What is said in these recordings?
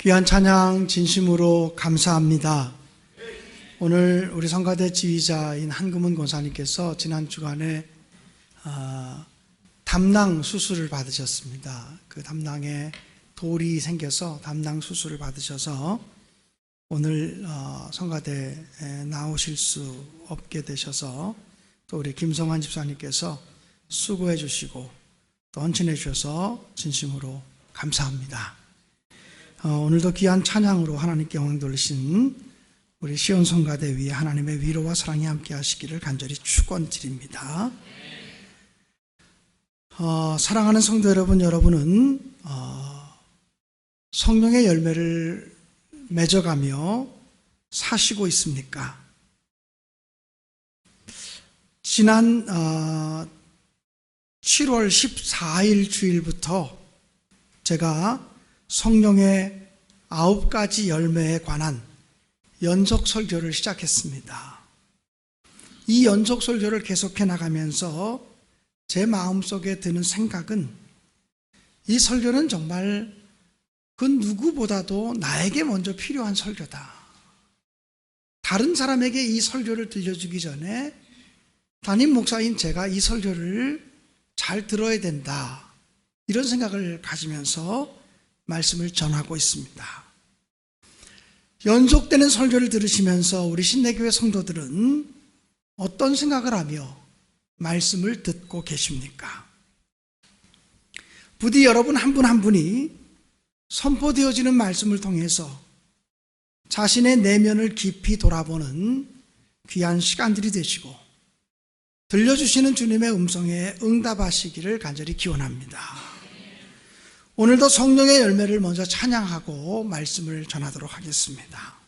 귀한 찬양 진심으로 감사합니다. 오늘 우리 성가대 지휘자인 한금은 권사님께서 지난 주간에 담낭 수술을 받으셨습니다. 그 담낭에 돌이 생겨서 담낭 수술을 받으셔서 오늘 성가대에 나오실 수 없게 되셔서 또 우리 김성환 집사님께서 수고해 주시고 또 헌신해 주셔서 진심으로 감사합니다. 오늘도 귀한 찬양으로 하나님께 영광 돌리신 우리 시온 성가대 위에 하나님의 위로와 사랑이 함께 하시기를 간절히 축원드립니다. 사랑하는 성도 여러분, 여러분은 성령의 열매를 맺어가며 사시고 있습니까? 지난 7월 14일 주일부터 제가 성령의 9가지 열매에 관한 연속 설교를 시작했습니다. 이 연속 설교를 계속해 나가면서 제 마음속에 드는 생각은 이 설교는 정말 그 누구보다도 나에게 먼저 필요한 설교다. 다른 사람에게 이 설교를 들려주기 전에 담임 목사인 제가 이 설교를 잘 들어야 된다. 이런 생각을 가지면서 말씀을 전하고 있습니다. 연속되는 설교를 들으시면서 우리 신내교회 성도들은 어떤 생각을 하며 말씀을 듣고 계십니까? 부디 여러분 한 분 한 분이 선포되어지는 말씀을 통해서 자신의 내면을 깊이 돌아보는 귀한 시간들이 되시고 들려주시는 주님의 음성에 응답하시기를 간절히 기원합니다. 오늘도 성령의 열매를 먼저 찬양하고 말씀을 전하도록 하겠습니다.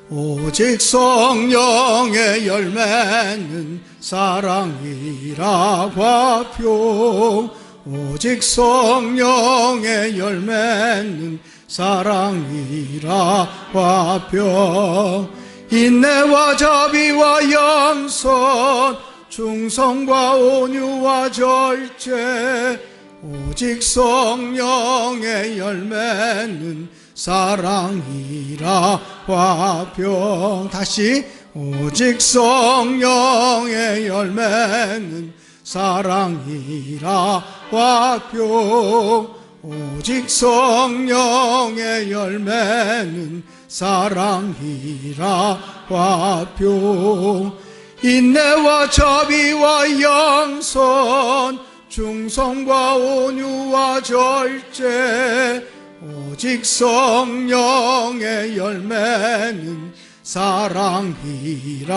오직 성령의 열매는 사랑이라 화평. 오직 성령의 열매는 사랑이라 화평. 인내와 자비와 양선, 충성과 온유와 절제. 오직 성령의 열매는 사랑이라 화평. 다시 오직 성령의 열매는 사랑이라 화평. 오직 성령의 열매는 사랑이라 화평. 인내와 자비와 양선, 충성과 온유와 절제. 오직 성령의 열매는 사랑이라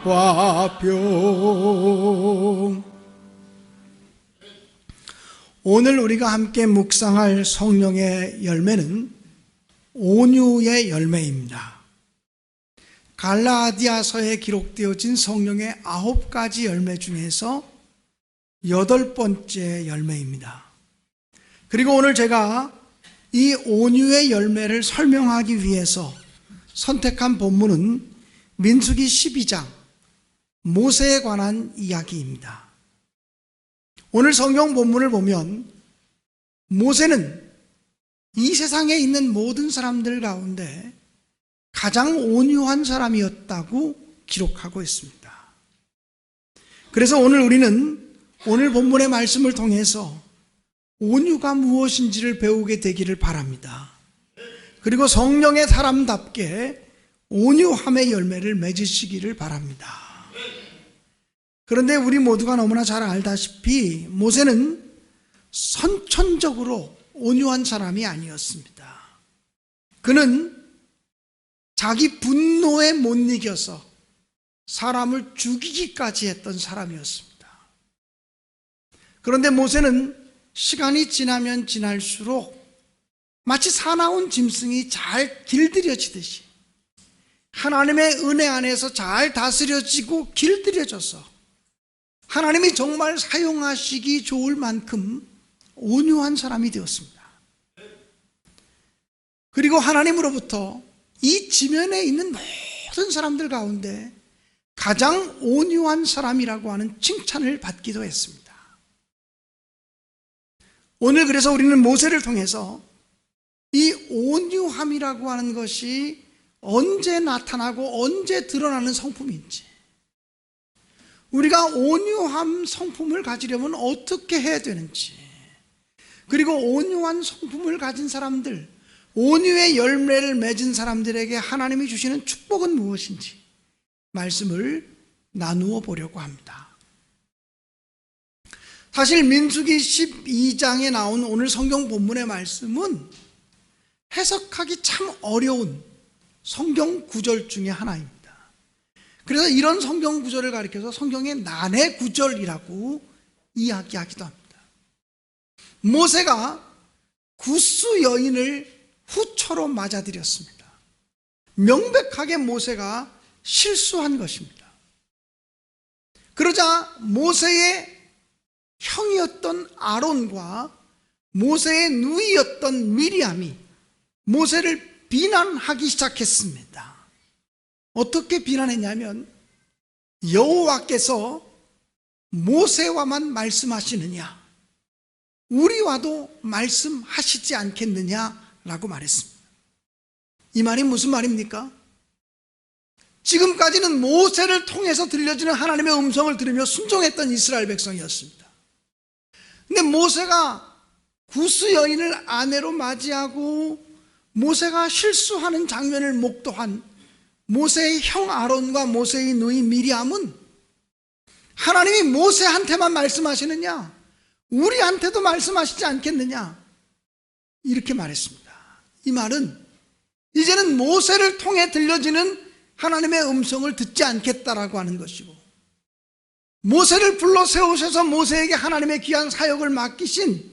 화평. 오늘 우리가 함께 묵상할 성령의 열매는 온유의 열매입니다. 갈라디아서에 기록되어진 성령의 9가지 열매 중에서 8번째 열매입니다. 그리고 오늘 제가 이 온유의 열매를 설명하기 위해서 선택한 본문은 민수기 12장 모세에 관한 이야기입니다. 오늘 성경 본문을 보면 모세는 이 세상에 있는 모든 사람들 가운데 가장 온유한 사람이었다고 기록하고 있습니다. 그래서 오늘 우리는 오늘 본문의 말씀을 통해서 온유가 무엇인지를 배우게 되기를 바랍니다. 그리고 성령의 사람답게 온유함의 열매를 맺으시기를 바랍니다. 그런데 우리 모두가 너무나 잘 알다시피 모세는 선천적으로 온유한 사람이 아니었습니다. 그는 자기 분노에 못 이겨서 사람을 죽이기까지 했던 사람이었습니다. 그런데 모세는 시간이 지나면 지날수록 마치 사나운 짐승이 잘 길들여지듯이 하나님의 은혜 안에서 잘 다스려지고 길들여져서 하나님이 정말 사용하시기 좋을 만큼 온유한 사람이 되었습니다. 그리고 하나님으로부터 이 지면에 있는 모든 사람들 가운데 가장 온유한 사람이라고 하는 칭찬을 받기도 했습니다. 오늘 그래서 우리는 모세를 통해서 이 온유함이라고 하는 것이 언제 나타나고 언제 드러나는 성품인지, 우리가 온유함 성품을 가지려면 어떻게 해야 되는지, 그리고 온유한 성품을 가진 사람들, 온유의 열매를 맺은 사람들에게 하나님이 주시는 축복은 무엇인지 말씀을 나누어 보려고 합니다. 사실 민수기 12장에 나온 오늘 성경 본문의 말씀은 해석하기 참 어려운 성경 구절 중에 하나입니다. 그래서 이런 성경 구절을 가리켜서 성경의 난해 구절이라고 이야기하기도 합니다. 모세가 구스 여인을 후처로 맞아들였습니다. 명백하게 모세가 실수한 것입니다. 그러자 모세의 형이었던 아론과 모세의 누이였던 미리암이 모세를 비난하기 시작했습니다. 어떻게 비난했냐면, 여호와께서 모세와만 말씀하시느냐, 우리와도 말씀하시지 않겠느냐라고 말했습니다. 이 말이 무슨 말입니까? 지금까지는 모세를 통해서 들려지는 하나님의 음성을 들으며 순종했던 이스라엘 백성이었습니다. 근데 모세가 구스 여인을 아내로 맞이하고 모세가 실수하는 장면을 목도한 모세의 형 아론과 모세의 누이 미리암은 하나님이 모세한테만 말씀하시느냐, 우리한테도 말씀하시지 않겠느냐, 이렇게 말했습니다. 이 말은 이제는 모세를 통해 들려지는 하나님의 음성을 듣지 않겠다라고 하는 것이고, 모세를 불러 세우셔서 모세에게 하나님의 귀한 사역을 맡기신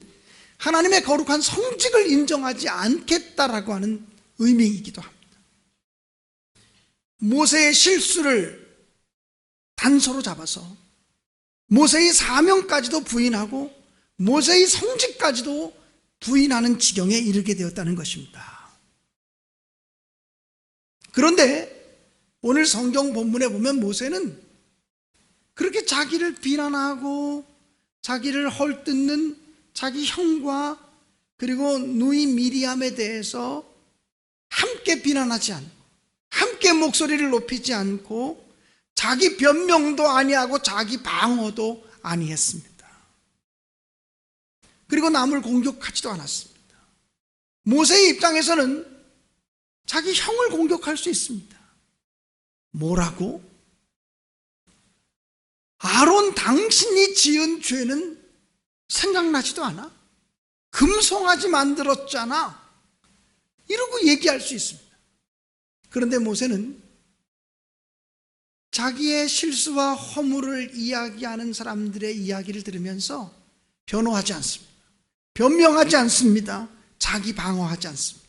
하나님의 거룩한 성직을 인정하지 않겠다라고 하는 의미이기도 합니다. 모세의 실수를 단서로 잡아서 모세의 사명까지도 부인하고 모세의 성직까지도 부인하는 지경에 이르게 되었다는 것입니다. 그런데 오늘 성경 본문에 보면 모세는 그렇게 자기를 비난하고 자기를 헐뜯는 자기 형과 그리고 누이 미리암에 대해서 함께 비난하지 않고, 함께 목소리를 높이지 않고, 자기 변명도 아니하고 자기 방어도 아니했습니다. 그리고 남을 공격하지도 않았습니다. 모세의 입장에서는 자기 형을 공격할 수 있습니다. 뭐라고? 아론 당신이 지은 죄는 생각나지도 않아? 금송아지 만들었잖아, 이러고 얘기할 수 있습니다. 그런데 모세는 자기의 실수와 허물을 이야기하는 사람들의 이야기를 들으면서 변호하지 않습니다. 변명하지 않습니다. 자기 방어하지 않습니다.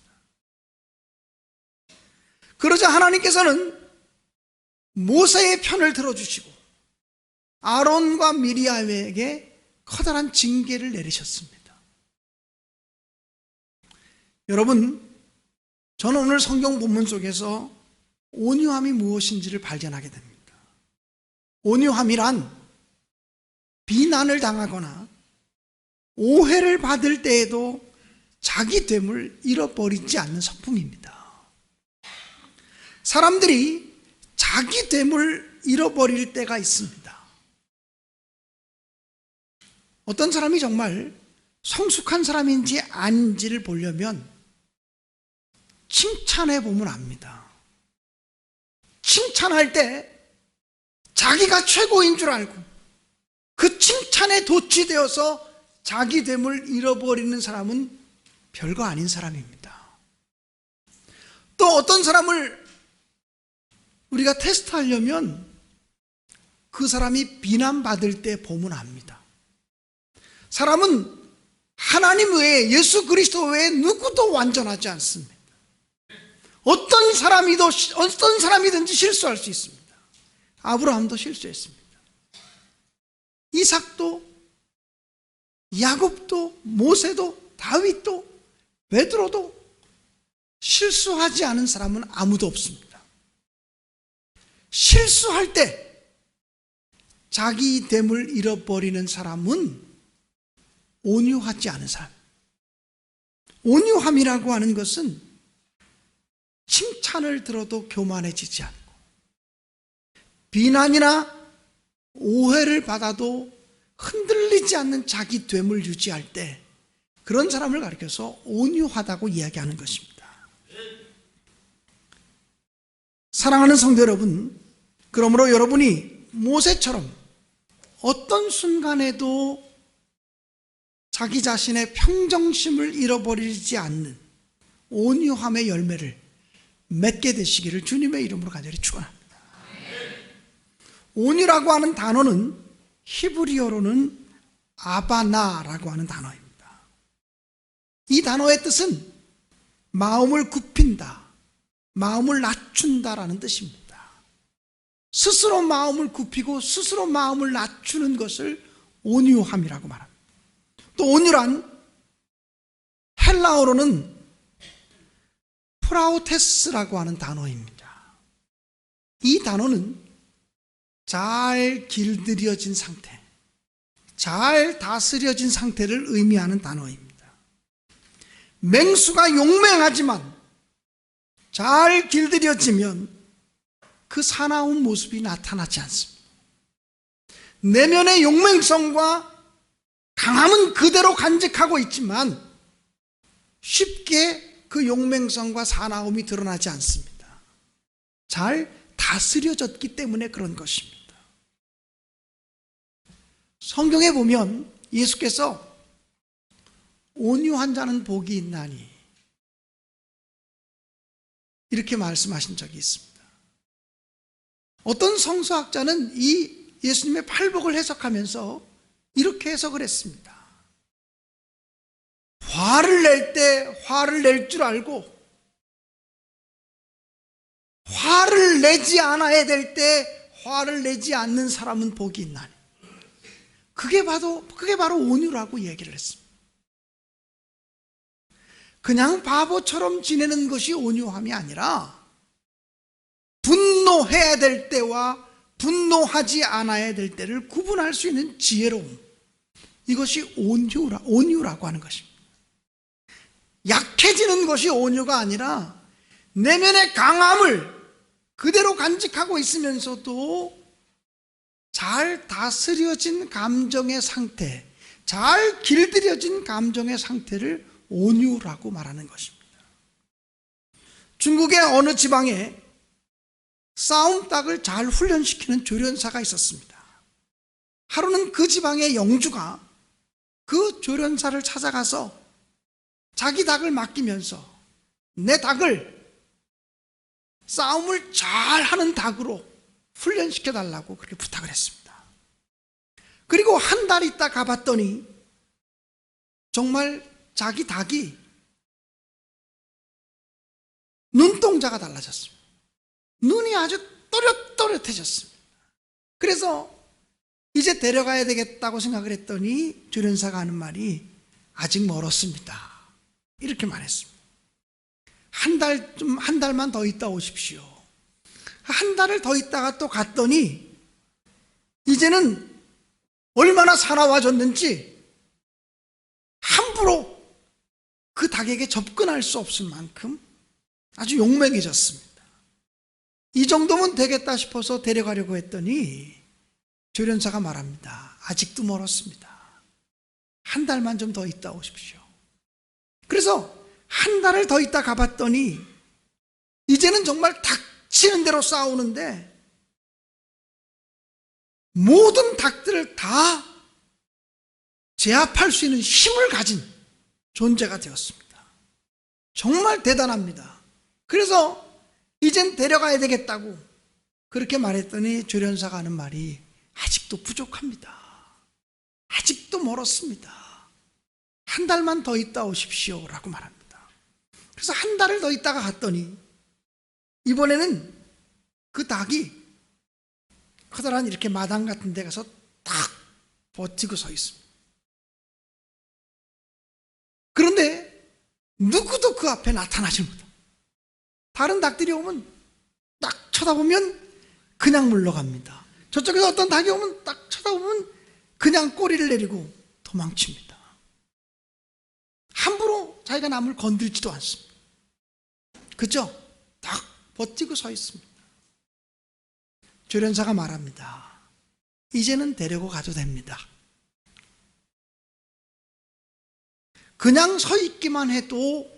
그러자 하나님께서는 모세의 편을 들어주시고 아론과 미리암에게 커다란 징계를 내리셨습니다. 여러분, 저는 오늘 성경 본문 속에서 온유함이 무엇인지를 발견하게 됩니다. 온유함이란 비난을 당하거나 오해를 받을 때에도 자기 됨을 잃어버리지 않는 성품입니다. 사람들이 자기 됨을 잃어버릴 때가 있습니다. 어떤 사람이 정말 성숙한 사람인지 아닌지를 보려면 칭찬해 보면 압니다. 칭찬할 때 자기가 최고인 줄 알고 그 칭찬에 도취되어서 자기 됨을 잃어버리는 사람은 별거 아닌 사람입니다. 또 어떤 사람을 우리가 테스트하려면 그 사람이 비난받을 때 보면 압니다. 사람은 하나님 외에, 예수 그리스도 외에 누구도 완전하지 않습니다. 어떤 사람이든지 실수할 수 있습니다. 아브라함도 실수했습니다. 이삭도, 야곱도, 모세도, 다윗도, 베드로도 실수하지 않은 사람은 아무도 없습니다. 실수할 때 자기 됨을 잃어버리는 사람은 온유하지 않은 사람. 온유함이라고 하는 것은 칭찬을 들어도 교만해지지 않고, 비난이나 오해를 받아도 흔들리지 않는 자기 됨을 유지할 때, 그런 사람을 가리켜서 온유하다고 이야기하는 것입니다. 사랑하는 성도 여러분, 그러므로 여러분이 모세처럼 어떤 순간에도 자기 자신의 평정심을 잃어버리지 않는 온유함의 열매를 맺게 되시기를 주님의 이름으로 간절히 축원합니다. 온유라고 하는 단어는 히브리어로는 아바나라고 하는 단어입니다. 이 단어의 뜻은 마음을 굽힌다, 마음을 낮춘다라는 뜻입니다. 스스로 마음을 굽히고 스스로 마음을 낮추는 것을 온유함이라고 말합니다. 또 온유란 헬라어로는 프라우테스라고 하는 단어입니다. 이 단어는 잘 길들여진 상태, 잘 다스려진 상태를 의미하는 단어입니다. 맹수가 용맹하지만 잘 길들여지면 그 사나운 모습이 나타나지 않습니다. 내면의 용맹성과 강함은 그대로 간직하고 있지만 쉽게 그 용맹성과 사나움이 드러나지 않습니다. 잘 다스려졌기 때문에 그런 것입니다. 성경에 보면 예수께서 온유한 자는 복이 있나니 이렇게 말씀하신 적이 있습니다. 어떤 성서학자는 이 예수님의 팔복을 해석하면서 이렇게 해석을 했습니다. 화를 낼 때 화를 낼 줄 알고 화를 내지 않아야 될 때 화를 내지 않는 사람은 복이 있나니. 그게 바로 온유라고 얘기를 했습니다. 그냥 바보처럼 지내는 것이 온유함이 아니라 분노해야 될 때와 분노하지 않아야 될 때를 구분할 수 있는 지혜로움, 이것이 온유라고 하는 것입니다. 약해지는 것이 온유가 아니라 내면의 강함을 그대로 간직하고 있으면서도 잘 다스려진 감정의 상태, 잘 길들여진 감정의 상태를 온유라고 말하는 것입니다. 중국의 어느 지방에 싸움닭을 잘 훈련시키는 조련사가 있었습니다. 하루는 그 지방의 영주가 그 조련사를 찾아가서 자기 닭을 맡기면서 내 닭을 싸움을 잘하는 닭으로 훈련시켜 달라고 그렇게 부탁을 했습니다. 그리고 한 달 있다 가봤더니 정말 자기 닭이 눈동자가 달라졌습니다. 눈이 아주 또렷또렷해졌습니다. 그래서 이제 데려가야 되겠다고 생각을 했더니 조련사가 하는 말이 아직 멀었습니다. 이렇게 말했습니다. 한 달만 더 있다 오십시오. 한 달을 더 있다가 또 갔더니 이제는 얼마나 사나워졌는지 함부로 그 닭에게 접근할 수 없을 만큼 아주 용맹해졌습니다. 이 정도면 되겠다 싶어서 데려가려고 했더니 조련사가 말합니다. 아직도 멀었습니다. 한 달만 좀 더 있다 오십시오. 그래서 한 달을 더 있다 가봤더니 이제는 정말 닥치는 대로 싸우는데 모든 닭들을 다 제압할 수 있는 힘을 가진 존재가 되었습니다. 정말 대단합니다. 그래서 이젠 데려가야 되겠다고 그렇게 말했더니 조련사가 하는 말이 아직도 부족합니다. 아직도 멀었습니다. 한 달만 더 있다 오십시오 라고 말합니다. 그래서 한 달을 더 있다가 갔더니 이번에는 그 닭이 커다란 이렇게 마당 같은 데 가서 딱 버티고 서 있습니다. 그런데 누구도 그 앞에 나타나지 못합니다. 다른 닭들이 오면 딱 쳐다보면 그냥 물러갑니다. 저쪽에서 어떤 닭이 오면 딱 쳐다보면 그냥 꼬리를 내리고 도망칩니다. 함부로 자기가 남을 건들지도 않습니다. 그죠? 딱 버티고 서 있습니다. 조련사가 말합니다. 이제는 데리고 가도 됩니다. 그냥 서 있기만 해도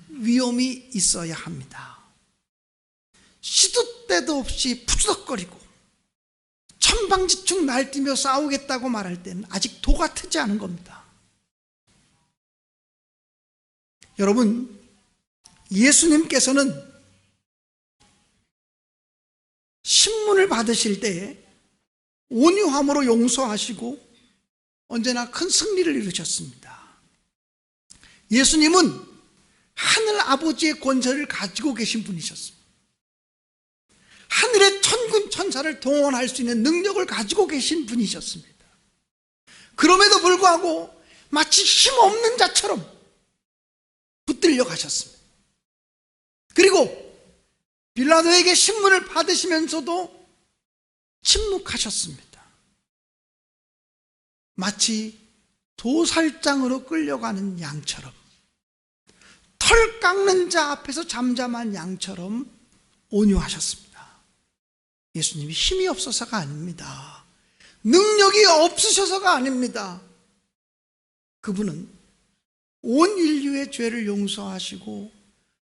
위험이 있어야 합니다. 시도 때도 없이 푸드덕거리고 천방지축 날뛰며 싸우겠다고 말할 때는 아직 도가 트지 않은 겁니다. 여러분, 예수님께서는 신문을 받으실 때 온유함으로 용서하시고 언제나 큰 승리를 이루셨습니다. 예수님은 하늘 아버지의 권세를 가지고 계신 분이셨습니다. 하늘의 천군 천사를 동원할 수 있는 능력을 가지고 계신 분이셨습니다. 그럼에도 불구하고 마치 힘없는 자처럼 붙들려 가셨습니다. 그리고 빌라도에게 신문을 받으시면서도 침묵하셨습니다. 마치 도살장으로 끌려가는 양처럼, 털 깎는 자 앞에서 잠잠한 양처럼 온유하셨습니다. 예수님이 힘이 없어서가 아닙니다. 능력이 없으셔서가 아닙니다. 그분은 온 인류의 죄를 용서하시고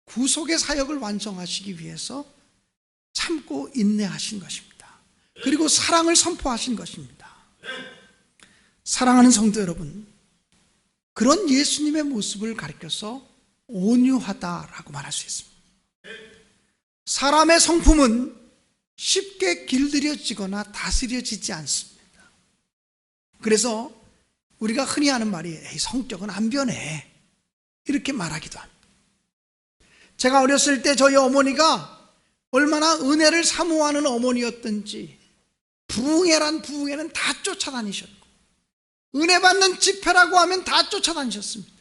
구속의 사역을 완성하시기 위해서 참고 인내하신 것입니다. 그리고 사랑을 선포하신 것입니다. 사랑하는 성도 여러분, 그런 예수님의 모습을 가리켜서 온유하다라고 말할 수 있습니다. 사람의 성품은 쉽게 길들여지거나 다스려지지 않습니다. 그래서 우리가 흔히 하는 말이 에이, 성격은 안 변해, 이렇게 말하기도 합니다. 제가 어렸을 때 저희 어머니가 얼마나 은혜를 사모하는 어머니였던지 부흥회란 부흥회는 다 쫓아다니셨고 은혜 받는 집회라고 하면 다 쫓아다니셨습니다.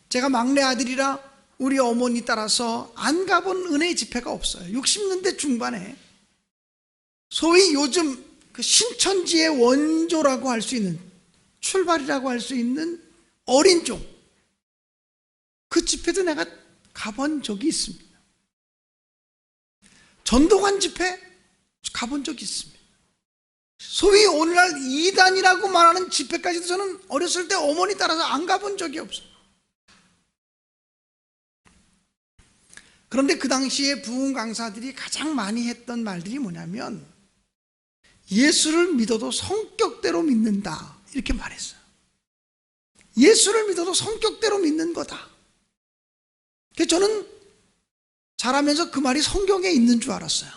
제가 막내 아들이라 우리 어머니 따라서 안 가본 은혜 집회가 없어요. 60년대 중반에 소위 요즘 그 신천지의 원조라고 할 수 있는, 출발이라고 할 수 있는 어린 종, 그 집회도 내가 가본 적이 있습니다. 전도관 집회 가본 적이 있습니다. 소위 오늘날 이단이라고 말하는 집회까지도 저는 어렸을 때 어머니 따라서 안 가본 적이 없어요. 그런데 그 당시에 부흥 강사들이 가장 많이 했던 말들이 뭐냐면 예수를 믿어도 성격대로 믿는다, 이렇게 말했어요. 예수를 믿어도 성격대로 믿는 거다. 그래서 저는 자라면서 그 말이 성경에 있는 줄 알았어요.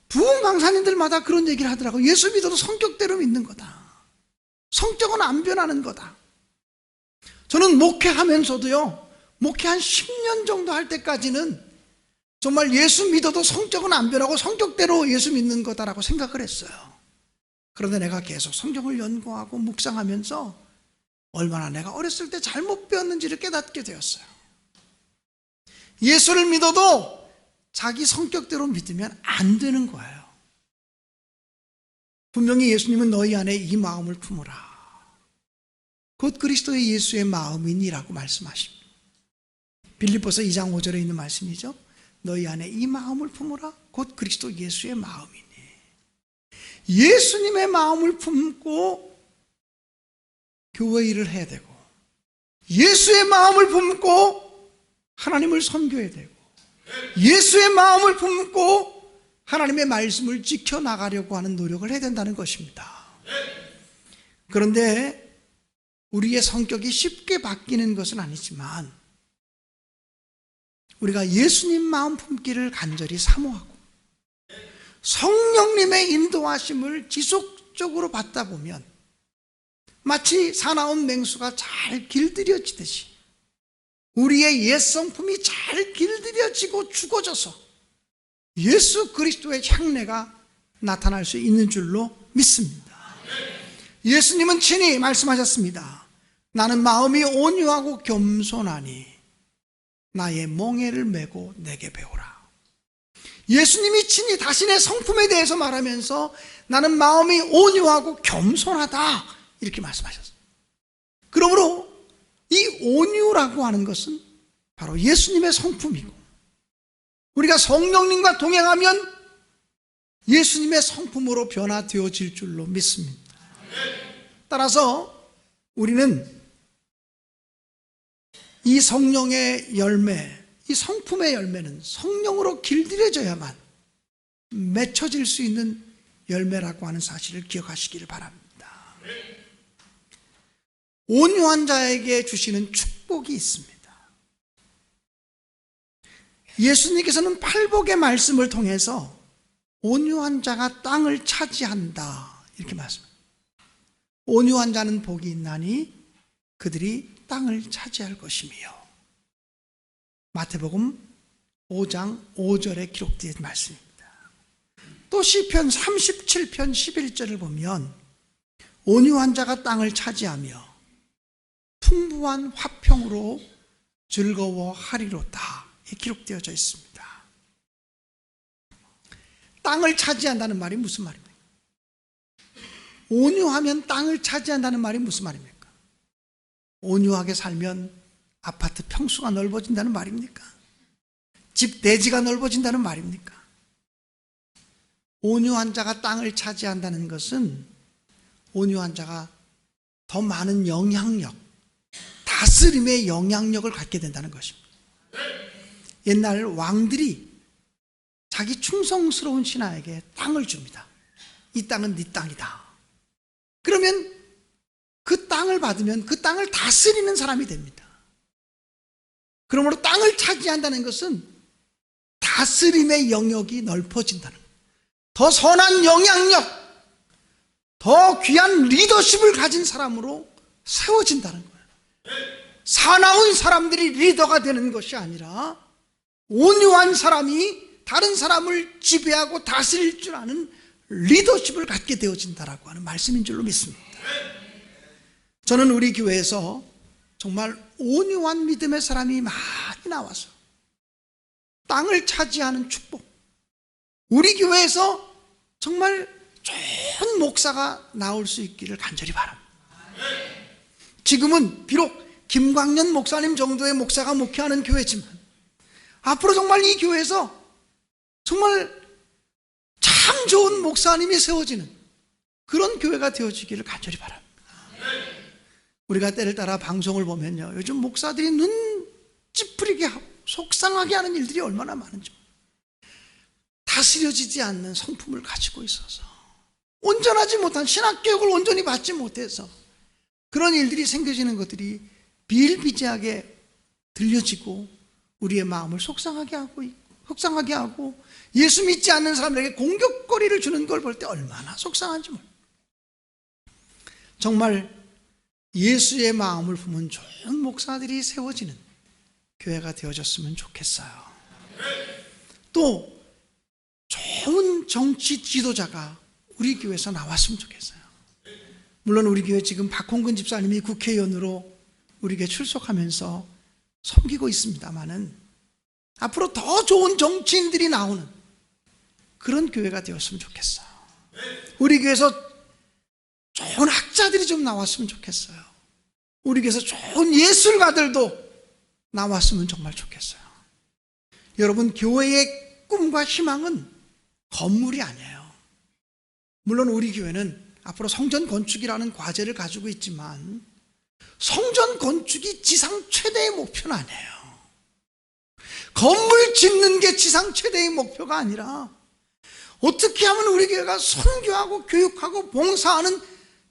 부흥 강사님들마다 그런 얘기를 하더라고요. 예수 믿어도 성격대로 믿는 거다. 성격은 안 변하는 거다. 저는 목회하면서도요, 목회 한 10년 정도 할 때까지는 정말 예수 믿어도 성격은 안 변하고 성격대로 예수 믿는 거다라고 생각을 했어요. 그런데 내가 계속 성경을 연구하고 묵상하면서 얼마나 내가 어렸을 때 잘못 배웠는지를 깨닫게 되었어요. 예수를 믿어도 자기 성격대로 믿으면 안 되는 거예요. 분명히 예수님은 너희 안에 이 마음을 품으라, 곧 그리스도의 예수의 마음이니라고 말씀하십니다. 빌립보서 2장 5절에 있는 말씀이죠. 너희 안에 이 마음을 품으라, 곧 그리스도 예수의 마음이니. 예수님의 마음을 품고 교회 일을 해야 되고, 예수의 마음을 품고 하나님을 섬겨야 되고, 예수의 마음을 품고 하나님의 말씀을 지켜나가려고 하는 노력을 해야 된다는 것입니다. 그런데 우리의 성격이 쉽게 바뀌는 것은 아니지만 우리가 예수님 마음 품기를 간절히 사모하고 성령님의 인도하심을 지속적으로 받다 보면 마치 사나운 맹수가 잘 길들여지듯이 우리의 옛 성품이 잘 길들여지고 죽어져서 예수 그리스도의 향내가 나타날 수 있는 줄로 믿습니다. 예수님은 친히 말씀하셨습니다. 나는 마음이 온유하고 겸손하니 나의 멍에를 메고 내게 배우라. 예수님이 친히 자신의 성품에 대해서 말하면서 나는 마음이 온유하고 겸손하다 이렇게 말씀하셨어요. 그러므로 이 온유라고 하는 것은 바로 예수님의 성품이고, 우리가 성령님과 동행하면 예수님의 성품으로 변화되어질 줄로 믿습니다. 따라서 우리는 이 성령의 열매, 이 성품의 열매는 성령으로 길들여져야만 맺혀질 수 있는 열매라고 하는 사실을 기억하시기를 바랍니다. 온유한 자에게 주시는 축복이 있습니다. 예수님께서는 팔복의 말씀을 통해서 온유한 자가 땅을 차지한다 이렇게 말씀합니다. 온유한 자는 복이 있나니 그들이 땅을 차지할 것이며, 마태복음 5장 5절에 기록된 말씀입니다. 또 시편 37편 11절을 보면 온유한 자가 땅을 차지하며 풍부한 화평으로 즐거워하리로다 기록되어져 있습니다. 땅을 차지한다는 말이 무슨 말입니까? 온유하면 땅을 차지한다는 말이 무슨 말입니까? 온유하게 살면 아파트 평수가 넓어진다는 말입니까? 집 대지가 넓어진다는 말입니까? 온유한 자가 땅을 차지한다는 것은 온유한 자가 더 많은 영향력, 다스림의 영향력을 갖게 된다는 것입니다. 옛날 왕들이 자기 충성스러운 신하에게 땅을 줍니다. 이 땅은 네 땅이다. 그러면 그 땅을 받으면 그 땅을 다스리는 사람이 됩니다. 그러므로 땅을 차지한다는 것은 다스림의 영역이 넓어진다는 거예요. 더 선한 영향력, 더 귀한 리더십을 가진 사람으로 세워진다는 거예요. 사나운 사람들이 리더가 되는 것이 아니라 온유한 사람이 다른 사람을 지배하고 다스릴 줄 아는 리더십을 갖게 되어진다라고 하는 말씀인 줄로 믿습니다. 저는 우리 교회에서 정말 온유한 믿음의 사람이 많이 나와서 땅을 차지하는 축복, 우리 교회에서 정말 좋은 목사가 나올 수 있기를 간절히 바랍니다. 지금은 비록 김광년 목사님 정도의 목사가 목회하는 교회지만 앞으로 정말 이 교회에서 정말 참 좋은 목사님이 세워지는 그런 교회가 되어지기를 간절히 바랍니다. 우리가 때를 따라 방송을 보면요, 요즘 목사들이 눈 찌푸리게 하고 속상하게 하는 일들이 얼마나 많은지, 다스려지지 않는 성품을 가지고 있어서 온전하지 못한 신학교육을 온전히 받지 못해서 그런 일들이 생겨지는 것들이 비일비재하게 들려지고 우리의 마음을 속상하게 하고 예수 믿지 않는 사람들에게 공격거리를 주는 걸 볼 때 얼마나 속상한지 몰라요. 정말 예수의 마음을 품은 좋은 목사들이 세워지는 교회가 되어졌으면 좋겠어요. 또 좋은 정치 지도자가 우리 교회에서 나왔으면 좋겠어요. 물론 우리 교회 지금 박홍근 집사님이 국회의원으로 우리 교회 출석하면서 섬기고 있습니다마는 앞으로 더 좋은 정치인들이 나오는 그런 교회가 되었으면 좋겠어요. 우리 교회에서 좋은 학자들이 좀 나왔으면 좋겠어요. 우리 교회에서 좋은 예술가들도 나왔으면 정말 좋겠어요. 여러분, 교회의 꿈과 희망은 건물이 아니에요. 물론 우리 교회는 앞으로 성전 건축이라는 과제를 가지고 있지만 성전 건축이 지상 최대의 목표는 아니에요. 건물 짓는 게 지상 최대의 목표가 아니라 어떻게 하면 우리 교회가 선교하고 교육하고 봉사하는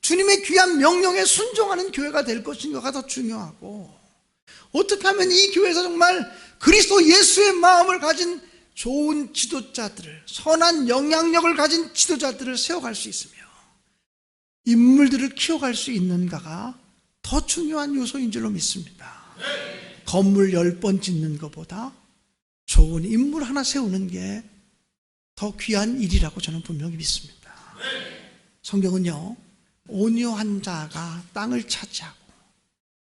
주님의 귀한 명령에 순종하는 교회가 될 것인가가 더 중요하고, 어떻게 하면 이 교회에서 정말 그리스도 예수의 마음을 가진 좋은 지도자들을, 선한 영향력을 가진 지도자들을 세워갈 수 있으며 인물들을 키워갈 수 있는가가 더 중요한 요소인 줄로 믿습니다. 건물 10번 짓는 것보다 좋은 인물 하나 세우는 게 더 귀한 일이라고 저는 분명히 믿습니다. 성경은요, 온유한 자가 땅을 차지하고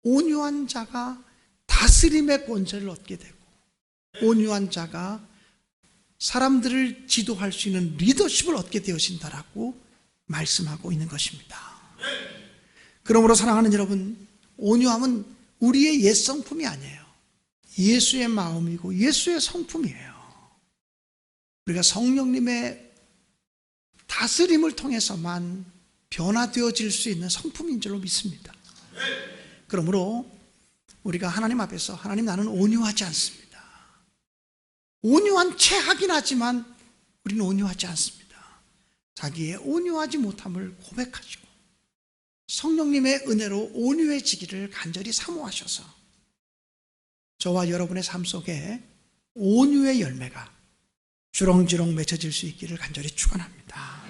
온유한 자가 다스림의 권세를 얻게 되고 온유한 자가 사람들을 지도할 수 있는 리더십을 얻게 되어진다라고 말씀하고 있는 것입니다. 그러므로 사랑하는 여러분, 온유함은 우리의 옛 성품이 아니에요. 예수의 마음이고 예수의 성품이에요. 우리가 성령님의 다스림을 통해서만 변화되어질 수 있는 성품인 줄로 믿습니다. 그러므로 우리가 하나님 앞에서 하나님, 나는 온유하지 않습니다. 온유한 채 하긴 하지만 우리는 온유하지 않습니다. 자기의 온유하지 못함을 고백하시고 성령님의 은혜로 온유해지기를 간절히 사모하셔서 저와 여러분의 삶 속에 온유의 열매가 주렁주렁 맺혀질 수 있기를 간절히 축원합니다.